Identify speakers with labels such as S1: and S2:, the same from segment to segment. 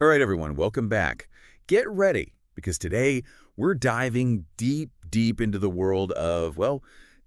S1: All right, everyone, welcome back. Get ready, because today we're diving deep into the world of, well,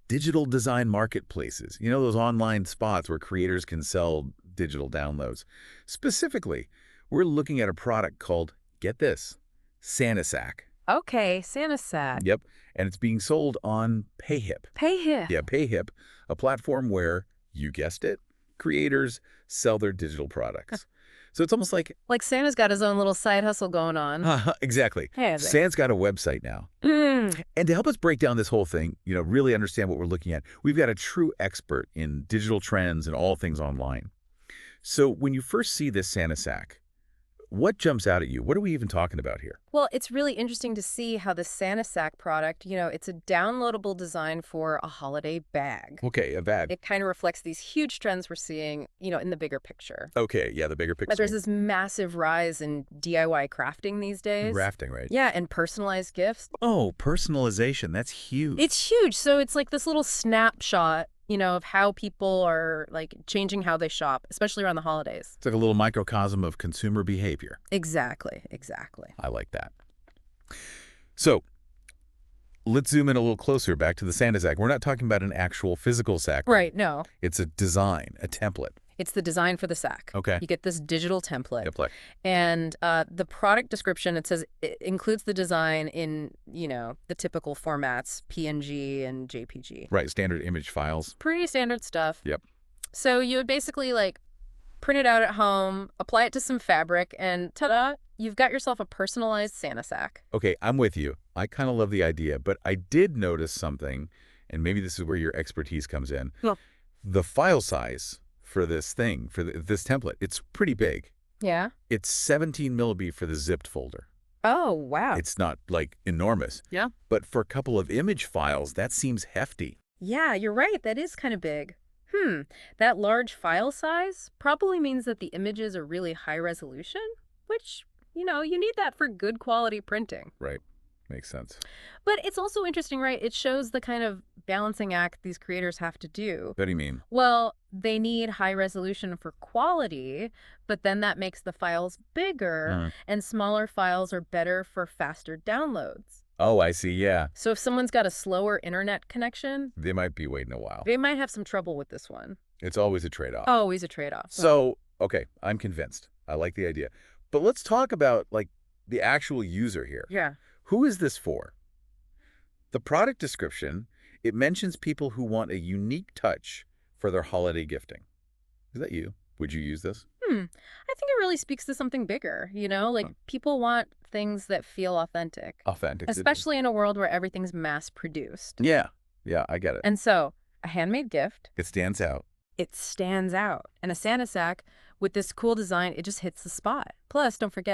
S1: digital design marketplaces. You know, those online spots where creators can sell digital downloads. Specifically, we're looking at a product called, get this, SantaSack.
S2: Okay, SantaSack.
S1: Yep, and it's being sold on PayHip.
S2: PayHip.
S1: Yeah, PayHip, a platform where, you guessed it, creators sell their digital products. So it's almost like...
S2: Like Santa's got his own little side hustle going on.
S1: Exactly.
S2: Hey,
S1: Santa's got a website now.
S2: Mm.
S1: And to help us break down this whole thing, really understand what we're looking at, we've got a true expert in digital trends and all things online. So when you first see this SantaSack, what jumps out at you? What are we even talking about here?
S2: Well, it's really interesting to see how the SantaSack product, it's a downloadable design for a holiday bag.
S1: Okay, a bag.
S2: It kind of reflects these huge trends we're seeing, in the bigger picture.
S1: Okay, yeah, the bigger picture.
S2: But there's this massive rise in DIY crafting these days.
S1: Crafting, right?
S2: Yeah, and personalized gifts.
S1: Oh, personalization. That's huge.
S2: It's huge. So it's like this little snapshot of how people are changing how they shop, especially around the holidays.
S1: It's like a little microcosm of consumer behavior.
S2: Exactly.
S1: I like that. So let's zoom in a little closer back to the SantaSack. We're not talking about an actual physical sack.
S2: Right, no.
S1: It's a design, a template.
S2: It's the design for the sack.
S1: Okay.
S2: You get this digital template.
S1: Template.
S2: And the product description, it says it includes the design in, the typical formats, PNG and JPG.
S1: Right, standard image files.
S2: Pretty standard stuff.
S1: Yep.
S2: So you would basically print it out at home, apply it to some fabric, and ta-da, you've got yourself a personalized SantaSack.
S1: Okay, I'm with you. I kind of love the idea, but I did notice something, and maybe this is where your expertise comes in.
S2: Yeah.
S1: The file size for this thing, for this template, it's pretty big.
S2: Yeah?
S1: It's 17 millib for the zipped folder.
S2: Oh, wow.
S1: It's not, enormous.
S2: Yeah.
S1: But for a couple of image files, that seems hefty.
S2: Yeah, you're right. That is kind of big. That large file size probably means that the images are really high resolution, which, you need that for good quality printing.
S1: Right. Makes sense.
S2: But it's also interesting, right? It shows the kind of balancing act these creators have to do.
S1: What do you mean?
S2: Well, they need high resolution for quality, but then that makes the files bigger, and smaller files are better for faster downloads.
S1: Oh, I see, yeah.
S2: So if someone's got a slower internet connection,
S1: They might be waiting a while.
S2: they might have some trouble with this one.
S1: It's always a trade-off.
S2: Always a trade-off.
S1: So, okay, I'm convinced. I like the idea. But let's talk about, the actual user here.
S2: Yeah.
S1: Who is this for? The product description, it mentions people who want a unique touch for their holiday gifting. Is that you? Would you use this?
S2: I think it really speaks to something bigger, people want things that feel authentic.
S1: Authentic.
S2: Especially in a world where everything's mass-produced.
S1: Yeah, I get it.
S2: And so, a handmade gift.
S1: It stands out.
S2: It stands out. And a SantaSack with this cool design, it just hits the spot. Plus, don't forget,